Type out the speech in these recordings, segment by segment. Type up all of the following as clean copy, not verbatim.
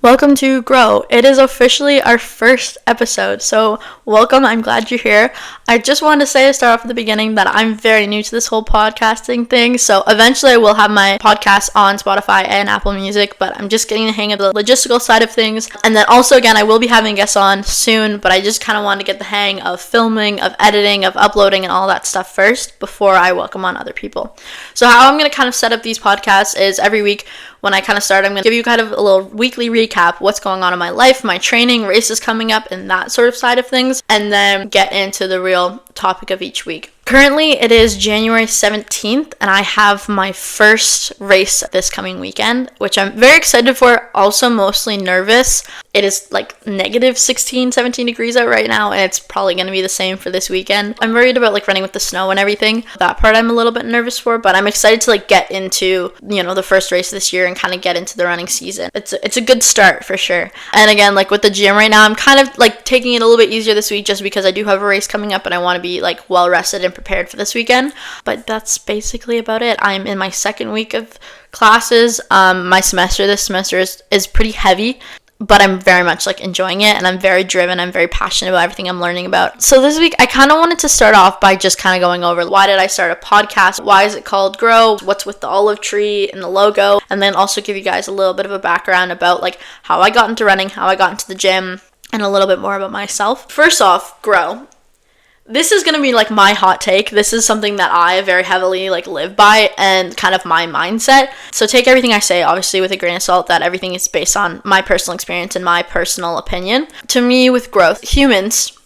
Welcome to Grow. It is officially our first episode, so welcome. I'm glad you're here. I just wanted to say to start off at the beginning that I'm very new to this whole podcasting thing, so eventually I will have my podcast on Spotify and Apple Music, but I'm just getting the hang of the logistical side of things. And then also, again, I will be having guests on soon, but I just kind of wanted to get the hang of filming, of editing, of uploading, and all that stuff first before I welcome on other people. So how I'm going to kind of set up these podcasts is every week when I kind of start, I'm going to give you kind of a little weekly recap, what's going on in my life, my training, races coming up, and that sort of side of things, and then get into the real topic of each week. Currently, it is January 17th, and I have my first race this coming weekend, which I'm very excited for, also mostly nervous. It is like negative 16, 17 degrees out right now, and it's probably going to be the same for this weekend. I'm worried about like running with the snow and everything. That part I'm a little bit nervous for, but I'm excited to like get into, the first race this year and kind of get into the running season. It's a good start for sure. And again, like with the gym right now, I'm kind of like taking it a little bit easier this week just because I do have a race coming up and I want to be like well rested and prepared for this weekend. But that's basically about it. I'm in my second week of classes. My semester this semester is pretty heavy, but I'm very much like enjoying it, and I'm very driven. I'm very passionate about everything I'm learning about. So this week I kind of wanted to start off by just kind of going over why did I start a podcast? Why is it called Grow? What's with the olive tree and the logo? And then also give you guys a little bit of a background about like how I got into running, how I got into the gym, and a little bit more about myself. First off, Grow. This is going to be like my hot take. This is something that I very heavily like live by and kind of my mindset. So take everything I say obviously with a grain of salt, that everything is based on my personal experience and my personal opinion. To me, with growth, humans,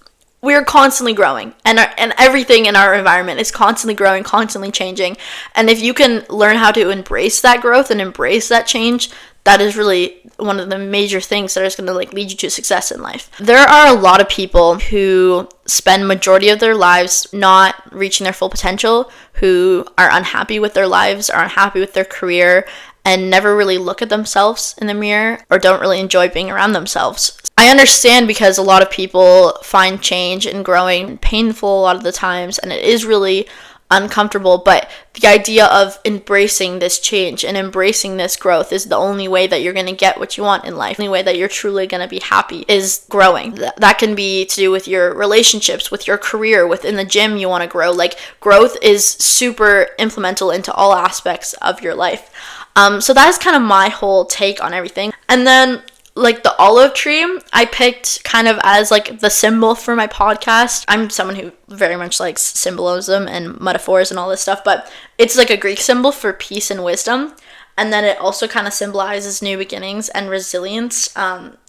we're constantly growing, and everything in our environment is constantly growing, constantly changing. And if you can learn how to embrace that growth and embrace that change, that is really one of the major things that is going to like lead you to success in life. There are a lot of people who spend majority of their lives not reaching their full potential, who are unhappy with their lives, are unhappy with their career, and never really look at themselves in the mirror or don't really enjoy being around themselves. I understand, because a lot of people find change and growing painful a lot of the times, and it is really uncomfortable, but the idea of embracing this change and embracing this growth is the only way that you're going to get what you want in life. The only way that you're truly going to be happy is growing. That can be to do with your relationships, with your career, within the gym you want to grow. Like, growth is super implemental into all aspects of your life. So that is kind of my whole take on everything. And then like the olive tree, I picked kind of as like the symbol for my podcast. I'm someone who very much likes symbolism and metaphors and all this stuff, but it's like a Greek symbol for peace and wisdom. And then it also kind of symbolizes new beginnings and resilience.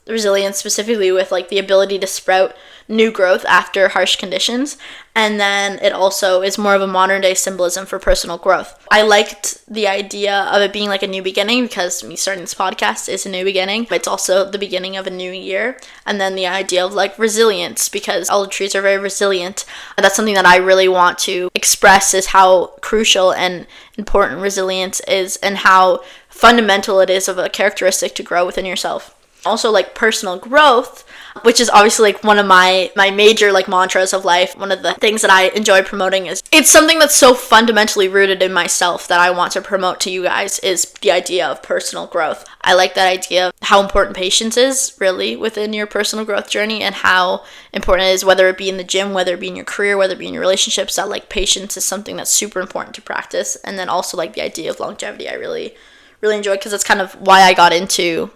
Resilience specifically with like the ability to sprout new growth after harsh conditions. And then it also is more of a modern day symbolism for personal growth. I liked the idea of it being like a new beginning, because me starting this podcast is a new beginning, but it's also the beginning of a new year. And then the idea of like resilience, because olive trees are very resilient. And that's something that I really want to express, is how crucial and important resilience is, and how fundamental it is of a characteristic to grow within yourself. Also, like personal growth, which is obviously like one of my major like mantras of life. One of the things that I enjoy promoting is, it's something that's so fundamentally rooted in myself that I want to promote to you guys, is the idea of personal growth. I like that idea of how important patience is really within your personal growth journey, and how important it is, whether it be in the gym, whether it be in your career, whether it be in your relationships, that like patience is something that's super important to practice. And then also like the idea of longevity, I really, really enjoy, because that's kind of why I got into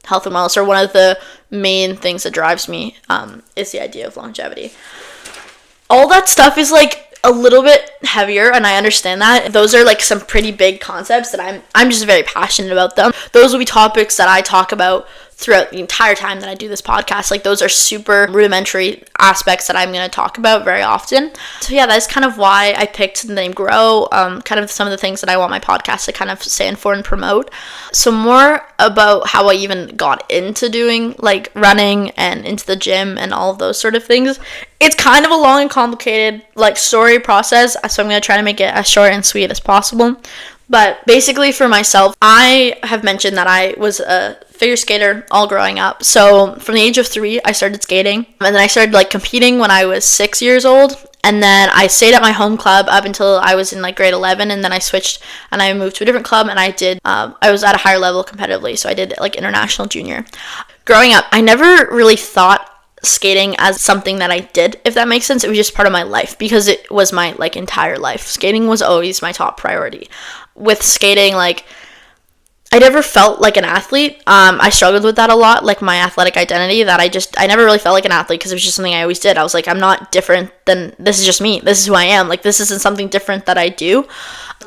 health and wellness, or one of the main things that drives me is the idea of longevity. All that stuff is like a little bit heavier, and I understand that. Those are like some pretty big concepts that I'm just very passionate about them. Those will be topics that I talk about throughout the entire time that I do this podcast. Like, those are super rudimentary aspects that I'm going to talk about very often. So yeah, that's kind of why I picked the name Grow, kind of some of the things that I want my podcast to kind of stand for and promote. So more about how I even got into doing like running and into the gym and all of those sort of things. It's kind of a long and complicated like story process, so I'm going to try to make it as short and sweet as possible. But basically for myself, I have mentioned that I was a figure skater all growing up. So from the age of 3, I started skating. And then I started like competing when I was 6 years old. And then I stayed at my home club up until I was in like grade 11, and then I switched and I moved to a different club, and I was at a higher level competitively, so I did like international junior. Growing up, I never really thought skating as something that I did, if that makes sense. It was just part of my life because it was my like entire life. Skating was always my top priority. With skating, like, I never felt like an athlete. I struggled with that a lot, like my athletic identity, that I never really felt like an athlete because it was just something I always did. I was like, I'm not different than, this is just me. This is who I am. Like, this isn't something different that I do.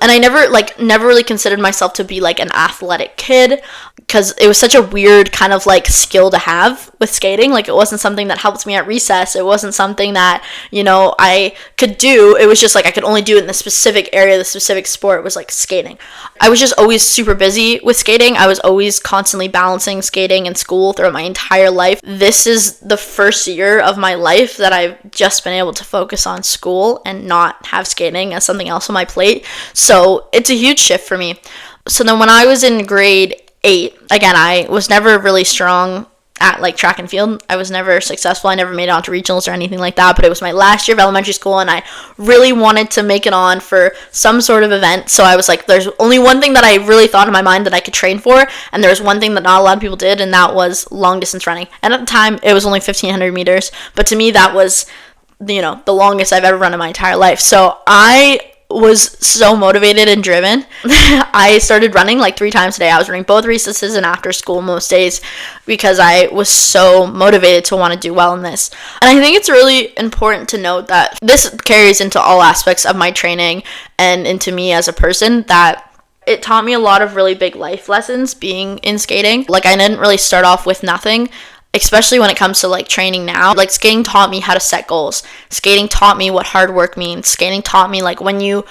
And I never really considered myself to be like an athletic kid because it was such a weird kind of like skill to have with skating. Like, it wasn't something that helped me at recess. It wasn't something that, I could do. It was just like I could only do it in the specific area. The specific sport was like skating. I was just always super busy with skating. I was always constantly balancing skating and school throughout my entire life. This is the first year of my life that I've just been able to focus on school and not have skating as something else on my plate. So it's a huge shift for me. So then when I was in grade 8, again, I was never really strong at like track and field. I was never successful. I never made it onto regionals or anything like that, but it was my last year of elementary school and I really wanted to make it on for some sort of event. So I was like, there's only one thing that I really thought in my mind that I could train for, and there was one thing that not a lot of people did, and that was long distance running. And at the time, it was only 1,500 meters, but to me, that was, the longest I've ever run in my entire life. So I was so motivated and driven. I started running like 3 times a day. I was running both recesses and after school most days because I was so motivated to want to do well in this. And I think it's really important to note that this carries into all aspects of my training and into me as a person, that it taught me a lot of really big life lessons being in skating. Like, I didn't really start off with nothing, especially when it comes to like training now. Like, skating taught me how to set goals. Skating taught me what hard work means. Skating taught me like when you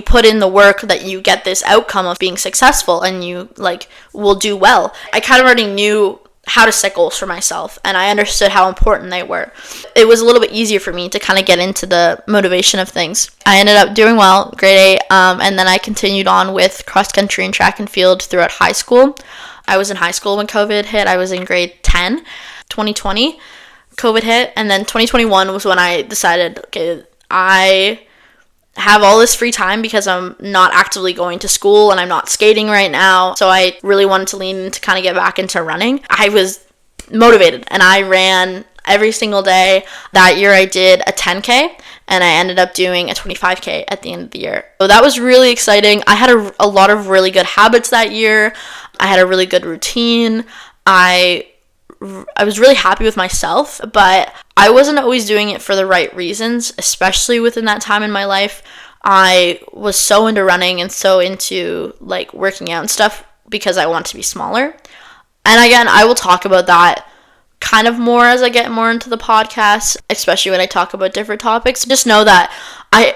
put in the work that you get this outcome of being successful and you like will do well. I kind of already knew how to set goals for myself and I understood how important they were. It was a little bit easier for me to kind of get into the motivation of things. I ended up doing well, grade 8, and then I continued on with cross country and track and field throughout high school. I was in high school when COVID hit. I was in grade 10, 2020. COVID hit, and then 2021 was when I decided, okay, I have all this free time because I'm not actively going to school and I'm not skating right now. So I really wanted to lean to kind of get back into running. I was motivated and I ran every single day. That year I did a 10K and I ended up doing a 25K at the end of the year. So that was really exciting. I had a lot of really good habits that year. I had a really good routine. I was really happy with myself, but I wasn't always doing it for the right reasons, especially within that time in my life. I was so into running and so into like working out and stuff because I want to be smaller. And again, I will talk about that kind of more as I get more into the podcast, especially when I talk about different topics. Just know that I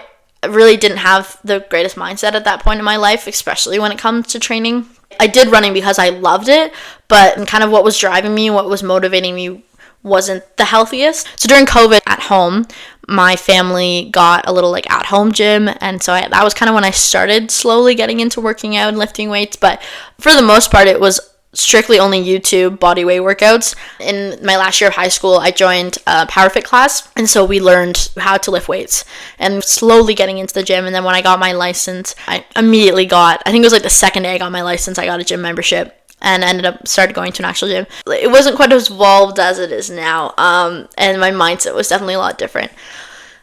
really didn't have the greatest mindset at that point in my life, especially when it comes to training. I did running because I loved it, but kind of what was driving me, what was motivating me wasn't the healthiest. So during COVID at home, my family got a little like at-home gym, and so that was kind of when I started slowly getting into working out and lifting weights, but for the most part it was strictly only YouTube bodyweight workouts. In my last year of high school, I joined a PowerFit class, and so we learned how to lift weights and slowly getting into the gym. And then when I got my license, I immediately I think it was like the second day I got my license, I got a gym membership and started going to an actual gym. It wasn't quite as evolved as it is now, and my mindset was definitely a lot different.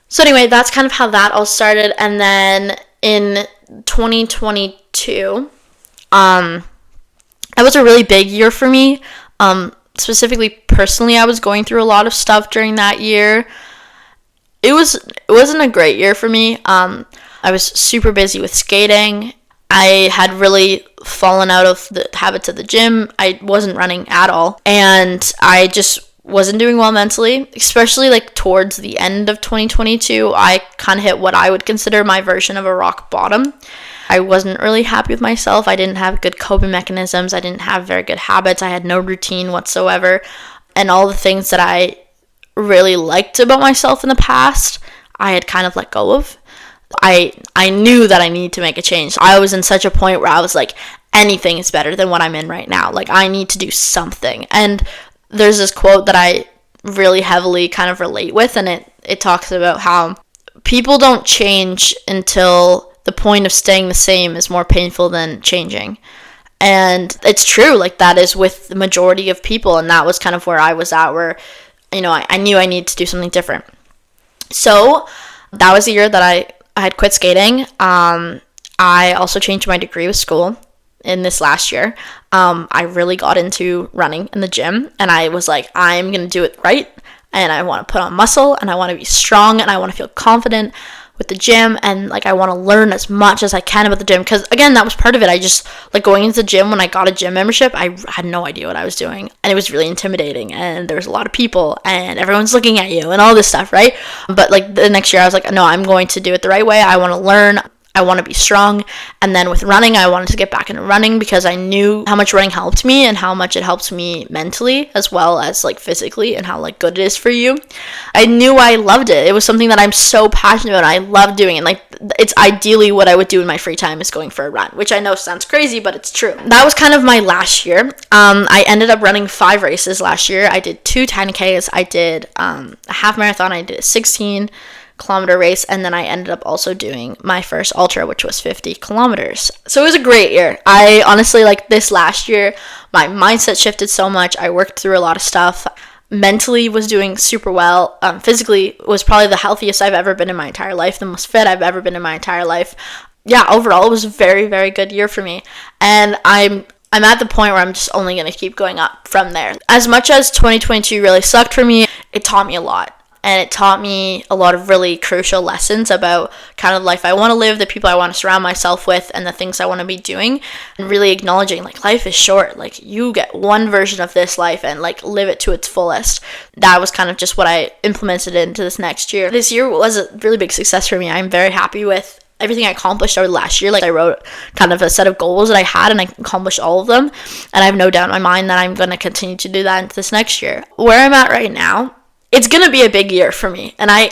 So anyway, that's kind of how that all started. And then in 2022, that was a really big year for me. Specifically, personally, I was going through a lot of stuff during that year. It wasn't a great year for me. I was super busy with skating. I had really fallen out of the habits of the gym. I wasn't running at all. And I just wasn't doing well mentally, especially like towards the end of 2022. I kind of hit what I would consider my version of a rock bottom. I wasn't really happy with myself. I didn't have good coping mechanisms. I didn't have very good habits. I had no routine whatsoever. And all the things that I really liked about myself in the past, I had kind of let go of. I knew that I needed to make a change. I was in such a point where I was like, anything is better than what I'm in right now. Like, I need to do something. And there's this quote that I really heavily kind of relate with, and it talks about how people don't change until the point of staying the same is more painful than changing. And it's true, like that is with the majority of people, and that was kind of where I was at, where, you know, I knew I needed to do something different. So that was the year that I had quit skating. I also changed my degree with school in this last year. I really got into running in the gym, and I was like, I'm going to do it right, and I want to put on muscle, and I want to be strong, and I want to feel confident with the gym, and like I want to learn as much as I can about the gym, because again, that was part of it. I just, like, going into the gym, when I got a gym membership, I had no idea what I was doing, and it was really intimidating, and there was a lot of people, and everyone's looking at you and all this stuff, right? But like the next year I was like, no, I'm going to do it the right way. I want to learn, I want to be strong. And then with running, I wanted to get back into running because I knew how much running helped me and how much it helped me mentally as well as like physically, and how like good it is for you. I knew I loved it. It was something that I'm so passionate about. I love doing it. Like, it's ideally what I would do in my free time is going for a run, which I know sounds crazy, but it's true. That was kind of my last year. I ended up running 5 races last year. I did 2 10Ks. I did a half marathon. I did a 16-kilometer race, and then I ended up also doing my first ultra, which was 50 kilometers. So it was a great year. I honestly, like, this last year, my mindset shifted so much. I worked through a lot of stuff. Mentally was doing super well. Physically was probably the healthiest I've ever been in my entire life, the most fit I've ever been in my entire life. Yeah, overall it was a very, very good year for me, and I'm at the point where I'm just only going to keep going up from there. As much as 2022 really sucked for me, it taught me a lot. And it taught me a lot of really crucial lessons about kind of the life I want to live, the people I want to surround myself with, and the things I want to be doing. And really acknowledging, like, life is short. Like, you get one version of this life and, like, live it to its fullest. That was kind of just what I implemented into this next year. This year was a really big success for me. I'm very happy with everything I accomplished over the last year. Like, I wrote kind of a set of goals that I had, and I accomplished all of them. And I have no doubt in my mind that I'm going to continue to do that into this next year. Where I'm at right now, it's going to be a big year for me, and I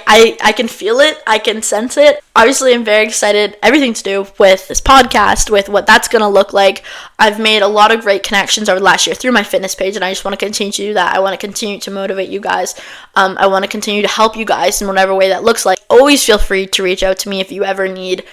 can feel it, I can sense it. Obviously, I'm very excited, everything to do with this podcast, with what that's going to look like. I've made a lot of great connections over the last year through my fitness page, and I just want to continue to do that. I want to continue to motivate you guys. I want to continue to help you guys in whatever way that looks like. Always feel free to reach out to me if you ever need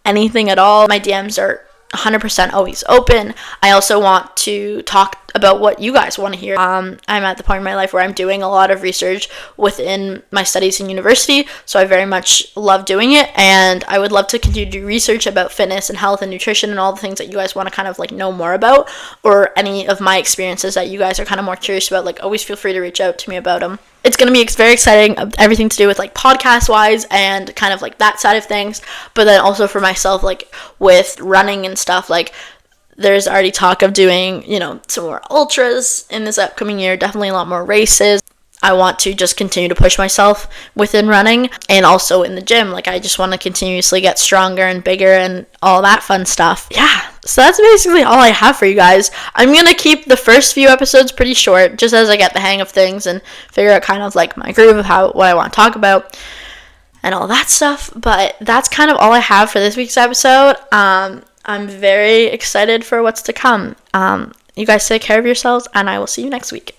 anything at all. My DMs are 100% always open. I also want to talk about what you guys want to hear. I'm at the point in my life where I'm doing a lot of research within my studies in university, so I very much love doing it, and I would love to continue to do research about fitness and health and nutrition and all the things that you guys want to kind of like know more about, or any of my experiences that you guys are kind of more curious about. Like, always feel free to reach out to me about them. It's going to be very exciting, everything to do with like podcast wise and kind of like that side of things, but then also for myself, like with running and stuff, like there's already talk of doing, you know, some more ultras in this upcoming year, definitely a lot more races. I want to just continue to push myself within running and also in the gym. Like, I just want to continuously get stronger and bigger and all that fun stuff. Yeah, so that's basically all I have for you guys. I'm going to keep the first few episodes pretty short, just as I get the hang of things and figure out kind of like my groove of what I want to talk about and all that stuff. But that's kind of all I have for this week's episode. I'm very excited for what's to come. You guys take care of yourselves, and I will see you next week.